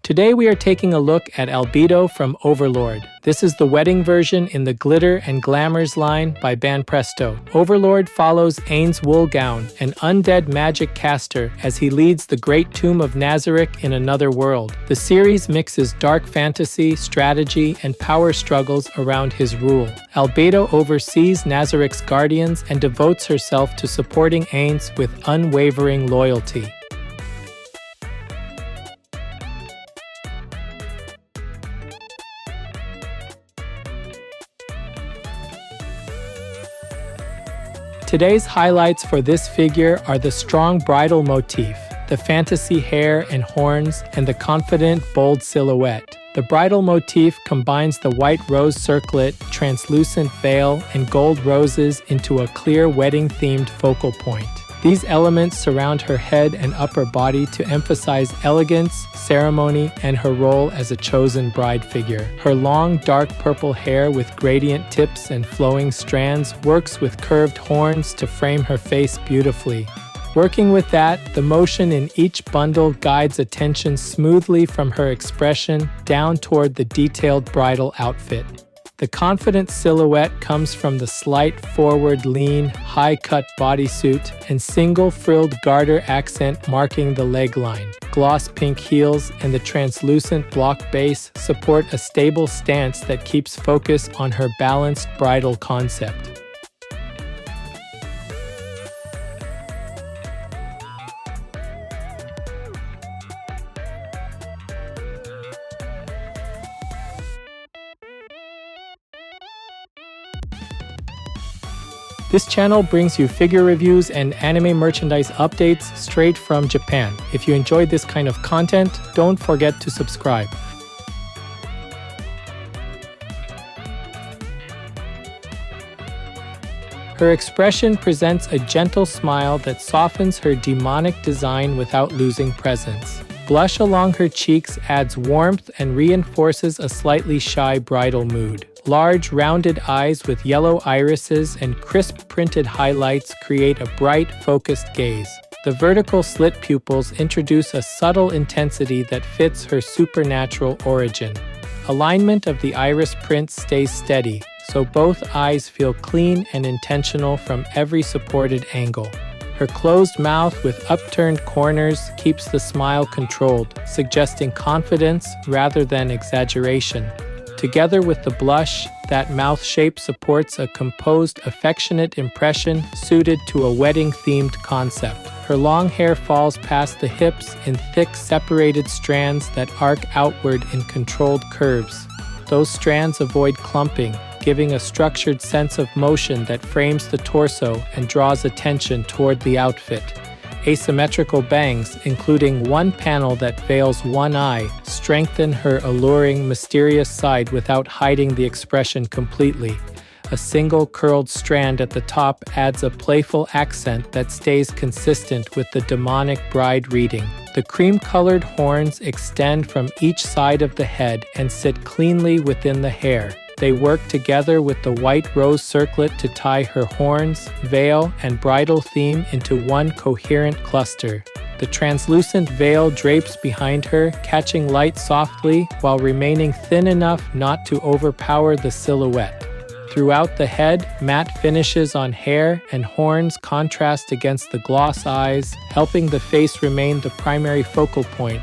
Today we are taking a look at Albedo from Overlord. This is the wedding version in the Glitter and Glamours line by Banpresto. Overlord follows Ainz Ooal Gown, an undead magic caster, as he leads the Great Tomb of Nazarick in another world. The series mixes dark fantasy, strategy, and power struggles around his rule. Albedo oversees Nazarick's guardians and devotes herself to supporting Ainz with unwavering loyalty. Today's highlights for this figure are the strong bridal motif, the fantasy hair and horns, and the confident, bold silhouette. The bridal motif combines the white rose circlet, translucent veil, and gold roses into a clear wedding-themed focal point. These elements surround her head and upper body to emphasize elegance, ceremony, and her role as a chosen bride figure. Her long, dark purple hair with gradient tips and flowing strands works with curved horns to frame her face beautifully. Working with that, the motion in each bundle guides attention smoothly from her expression down toward the detailed bridal outfit. The confident silhouette comes from the slight forward lean, high-cut bodysuit and single frilled garter accent marking the leg line. Gloss pink heels and the translucent block base support a stable stance that keeps focus on her balanced bridal concept. This channel brings you figure reviews and anime merchandise updates straight from Japan. If you enjoyed this kind of content, don't forget to subscribe. Her expression presents a gentle smile that softens her demonic design without losing presence. Blush along her cheeks adds warmth and reinforces a slightly shy bridal mood. Large, rounded eyes with yellow irises and crisp printed highlights create a bright, focused gaze. The vertical slit pupils introduce a subtle intensity that fits her supernatural origin. Alignment of the iris print stays steady, so both eyes feel clean and intentional from every supported angle. Her closed mouth with upturned corners keeps the smile controlled, suggesting confidence rather than exaggeration. Together with the blush, that mouth shape supports a composed, affectionate impression suited to a wedding-themed concept. Her long hair falls past the hips in thick, separated strands that arc outward in controlled curves. Those strands avoid clumping, giving a structured sense of motion that frames the torso and draws attention toward the outfit. Asymmetrical bangs, including one panel that veils one eye, strengthen her alluring, mysterious side without hiding the expression completely. A single curled strand at the top adds a playful accent that stays consistent with the demonic bride reading. The cream-colored horns extend from each side of the head and sit cleanly within the hair. They work together with the white rose circlet to tie her horns, veil, and bridal theme into one coherent cluster. The translucent veil drapes behind her, catching light softly while remaining thin enough not to overpower the silhouette. Throughout the head, matte finishes on hair and horns contrast against the gloss eyes, helping the face remain the primary focal point.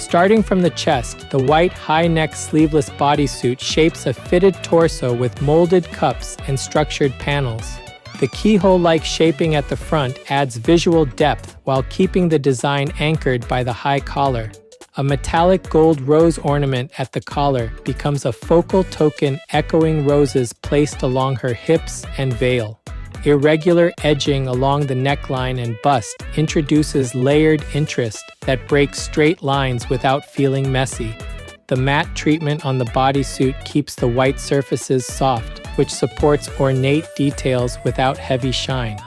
Starting from the chest, the white high-neck sleeveless bodysuit shapes a fitted torso with molded cups and structured panels. The keyhole-like shaping at the front adds visual depth while keeping the design anchored by the high collar. A metallic gold rose ornament at the collar becomes a focal token echoing roses placed along her hips and veil. Irregular edging along the neckline and bust introduces layered interest that breaks straight lines without feeling messy. The matte treatment on the bodysuit keeps the white surfaces soft, which supports ornate details without heavy shine.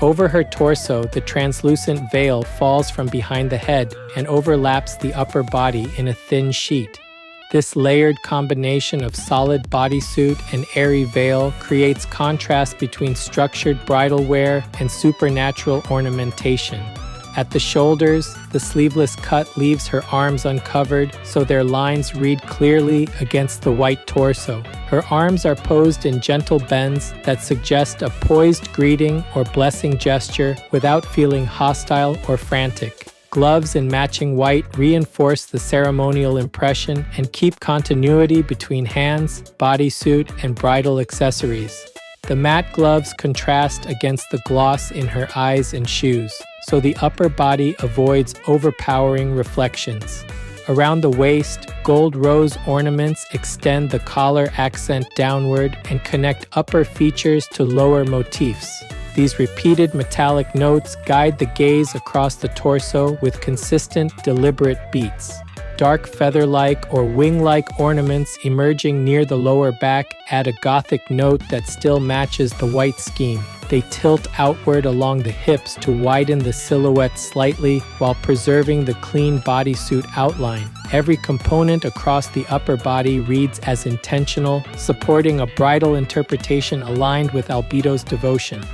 Over her torso, the translucent veil falls from behind the head and overlaps the upper body in a thin sheet. This layered combination of solid bodysuit and airy veil creates contrast between structured bridal wear and supernatural ornamentation. At the shoulders, the sleeveless cut leaves her arms uncovered, so their lines read clearly against the white torso. Her arms are posed in gentle bends that suggest a poised greeting or blessing gesture without feeling hostile or frantic. Gloves in matching white reinforce the ceremonial impression and keep continuity between hands, bodysuit, and bridal accessories. The matte gloves contrast against the gloss in her eyes and shoes, so the upper body avoids overpowering reflections. Around the waist, gold rose ornaments extend the collar accent downward and connect upper features to lower motifs. These repeated metallic notes guide the gaze across the torso with consistent, deliberate beats. Dark feather-like or wing-like ornaments emerging near the lower back add a gothic note that still matches the white scheme. They tilt outward along the hips to widen the silhouette slightly while preserving the clean bodysuit outline. Every component across the upper body reads as intentional, supporting a bridal interpretation aligned with Albedo's devotion.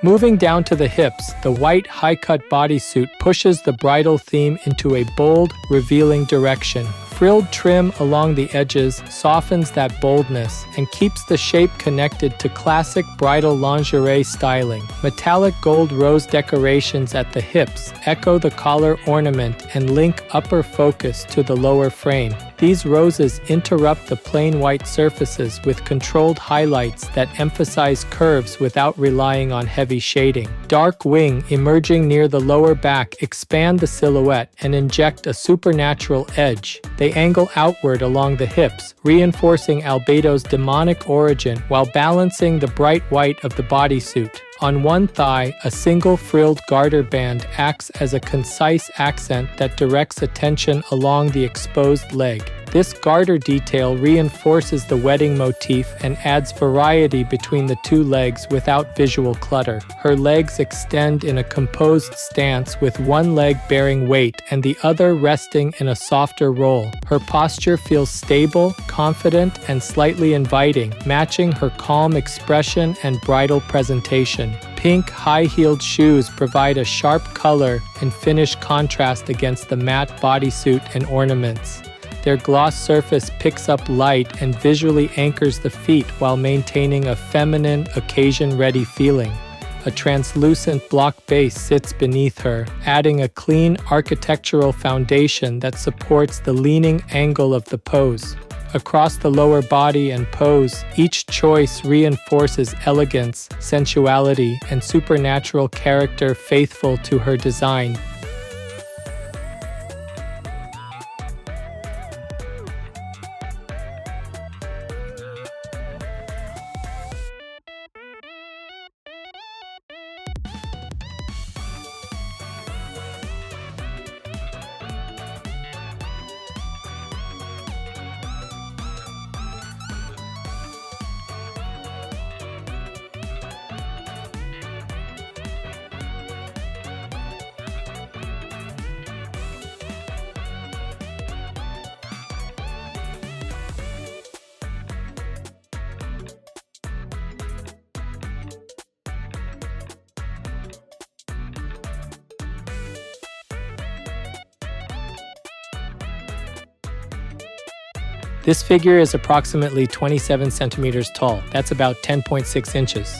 Moving down to the hips, the white high-cut bodysuit pushes the bridal theme into a bold, revealing direction. Frilled trim along the edges softens that boldness and keeps the shape connected to classic bridal lingerie styling. Metallic gold rose decorations at the hips echo the collar ornament and link upper focus to the lower frame. These roses interrupt the plain white surfaces with controlled highlights that emphasize curves without relying on heavy shading. Dark wing emerging near the lower back expand the silhouette and inject a supernatural edge. They angle outward along the hips, reinforcing Albedo's demonic origin while balancing the bright white of the bodysuit. On one thigh, a single frilled garter band acts as a concise accent that directs attention along the exposed leg. This garter detail reinforces the wedding motif and adds variety between the two legs without visual clutter. Her legs extend in a composed stance with one leg bearing weight and the other resting in a softer roll. Her posture feels stable, confident, and slightly inviting, matching her calm expression and bridal presentation. Pink high-heeled shoes provide a sharp color and finish contrast against the matte bodysuit and ornaments. Their gloss surface picks up light and visually anchors the feet while maintaining a feminine, occasion-ready feeling. A translucent block base sits beneath her, adding a clean architectural foundation that supports the leaning angle of the pose. Across the lower body and pose, each choice reinforces elegance, sensuality, and supernatural character faithful to her design. This figure is approximately 27 centimeters tall. That's about 10.6 inches.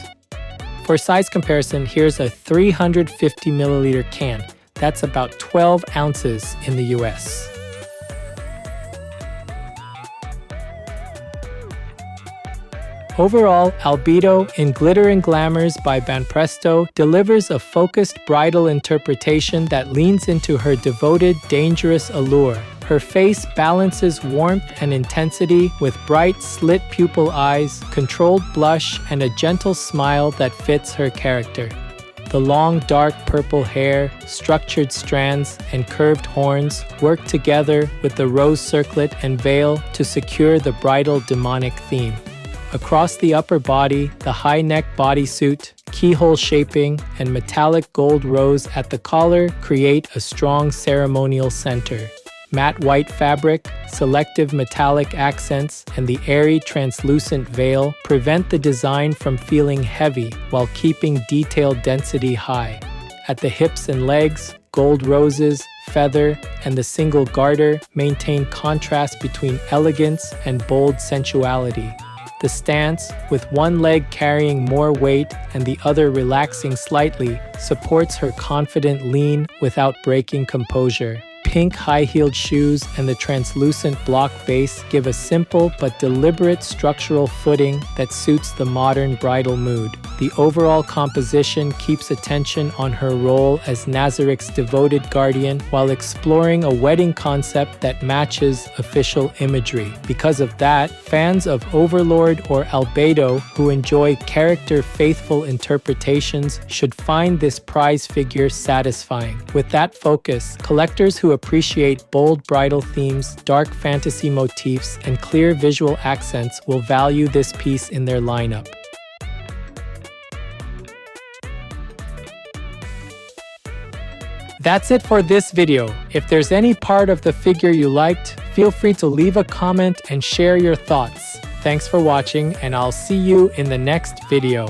For size comparison, here's a 350 milliliter can. That's about 12 ounces in the US. Overall, Albedo in Glitter and Glamours by Banpresto delivers a focused bridal interpretation that leans into her devoted, dangerous allure. Her face balances warmth and intensity with bright, slit pupil eyes, controlled blush, and a gentle smile that fits her character. The long, dark purple hair, structured strands, and curved horns work together with the rose circlet and veil to secure the bridal demonic theme. Across the upper body, the high-neck bodysuit, keyhole shaping, and metallic gold rose at the collar create a strong ceremonial center. Matte white fabric, selective metallic accents, and the airy translucent veil prevent the design from feeling heavy while keeping detail density high. At the hips and legs, gold roses, feather, and the single garter maintain contrast between elegance and bold sensuality. The stance, with one leg carrying more weight and the other relaxing slightly, supports her confident lean without breaking composure. Pink high-heeled shoes and the translucent block base give a simple but deliberate structural footing that suits the modern bridal mood. The overall composition keeps attention on her role as Nazarick's devoted guardian while exploring a wedding concept that matches official imagery. Because of that, fans of Overlord or Albedo who enjoy character-faithful interpretations should find this prize figure satisfying. With that focus, collectors who appreciate bold bridal themes, dark fantasy motifs, and clear visual accents will value this piece in their lineup. That's it for this video. If there's any part of the figure you liked, feel free to leave a comment and share your thoughts. Thanks for watching, and I'll see you in the next video.